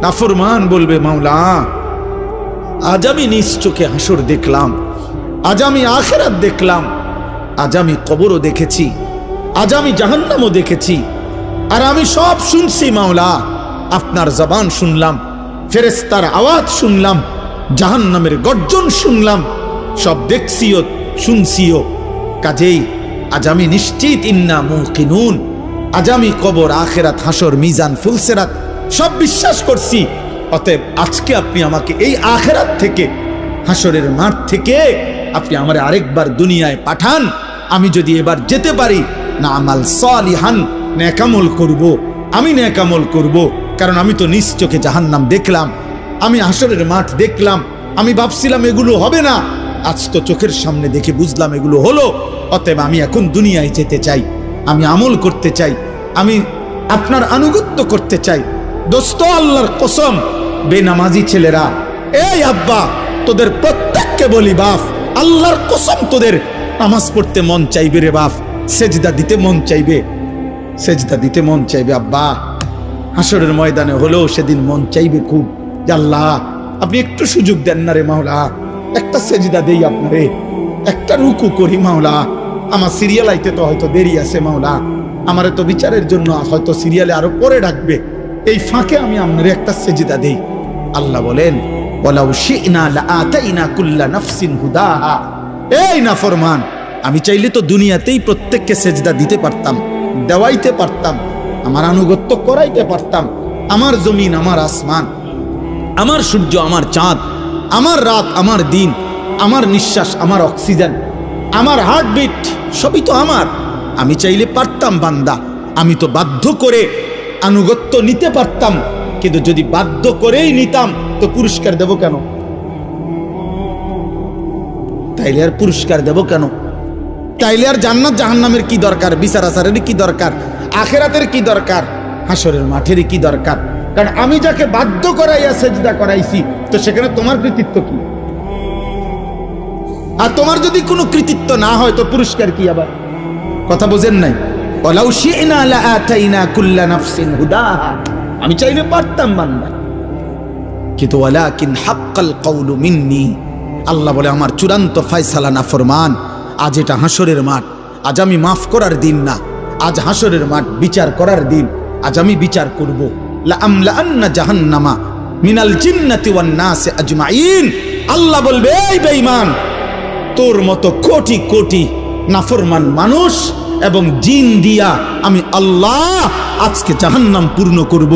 নাফরমান বলবে মাওলা আজ আমি নিজ চোখে হাসর দেখলাম, আজ আমি আখিরাত দেখলাম, আজ আমি কবরও দেখেছি, আজ আমি জাহান্নামও দেখেছি, আর আমি সব শুনছি মাওলা। আপনার জবান শুনলাম, ফেরেশতার আওয়াজ শুনলাম, জাহান্নামের গর্জন শুনলাম, সব দেখছিও শুনছিও। কাজেই আজ আমি নিশ্চিত ইন্না মুকিনুন, আজ আমি কবর আখিরাত হাসর মিজান ফুলসিরাত সব বিশ্বাস করছি। অতএব আজকে আপনি আমাকে এই আখিরাত থেকে, হাসরের মাঠ থেকে আপনি আমারে আরেকবার দুনিয়ায় পাঠান। আমি যদি এবার যেতে পারি না আমাল সালিহান, নেকামল করব, আমি নেকামল করব। কারণ আমি তো নিজ চোখে জাহান্নাম দেখলাম, আমি হাসরের মাঠ দেখলাম, আমি ভাবছিলাম এগুলো হবে না, আজ তো চোখের সামনে দেখে বুঝলাম এগুলো হলো। অতএব আমি এখন দুনিয়ায় যেতে চাই, আমি আমল করতে চাই, আমি আপনার আনুগত্য করতে চাই। দোস্ত আল্লাহর কসম, বেনামাজি ছেলেরা, এই আব্বা তোদের প্রত্যেককে বলি বাপ, আল্লাহর কসম তোদের নামাজ পড়তে মন চাইবে রে বাপ, সেজদা দিতে মন চাইবে, সেজদা দিতে মন চাইবে আব্বা। হাসরের ময়দানে হলেও সেদিন মন চাইবে খুব, যে আল্লাহ আপনি একটু সুযোগ দেন না রে মাওলা, একটা সেজদা দেই আপনারে, একটা রুকু করি মাওলা। আমার সিরিয়াল আইতে তো হয়তো দেরি আছে মাওলা, আমারে তো বিচারের জন্য হয়তো সিরিয়ালে আরো পরে ডাকবে, এই ফাঁকে আমি আপনারে একটা সেজদা দেই। আল্লাহ বলেন ওয়ালাউ শি'না লাআতাইনা কুল্লা নাফসিন হুদাহা। এই নাফরমান, আমি চাইলে তো দুনিয়াতেই প্রত্যেককে সেজদা দিতে পারতাম, দেওয়াইতে পারতাম, আমার আনুগত্য করাইতে পারতাম। আমার জমিন, আমার আসমান, আমার সূর্য, আমার চাঁদ, আমার রাত, আমার দিন, আমার নিঃশ্বাস, আমার অক্সিজেন, আমার হার্টবিট সবই তো আমার। আমি চাইলে পারতাম বান্দা, আমি তো বাধ্য করে আনুগত্য নিতে পারতাম। কিন্তু যদি বাধ্য করেই নিতাম তো পুরস্কার দেব কেন? তাইলে আর পুরস্কার দেব কেন? তাইলে আর জান্নাত জাহান্নামের কি দরকার? বিচার আচারের কি দরকার? আখিরাতের কি দরকার? হাসরের মাঠের কি দরকার? কারণ আমি যাকে বাধ্য করাইয়া সেজদা করাইছি, তো সেখানে তোমার কৃতিত্ব কি? আর তোমার যদি কোনো কৃতিত্ব না হয় তো পুরস্কার কি? আবার কথা বোঝেন নাই? ওয়ালাউ শি'না লাআতাইনা কুল্লা নাফসিন হুদাহা, আমি চাইলে পারতাম বান্দা, কিন্তু ওয়ালাকিন হাক্কাল কওলু মিন্নি, আল্লাহ বলে আমার চূড়ান্ত ফয়সালা নাফরমান। আজ এটা হাসরের মাঠ, আজ আমি মাফ করার দিন না, আজ হাসরের মাঠ বিচার করার দিন। আজ আমি বিচার করব। লাআমলাআন্না জাহান্নামা মিনাল জিন্নাতি ওয়ান নাসি আজমাইন। আল্লাহ বলবে এই বেঈমান, তোর মতো কোটি কোটি নাফরমান মানুষ এবং জিন দিয়া আমি আল্লাহ আজকে জাহান্নাম পূর্ণ করব।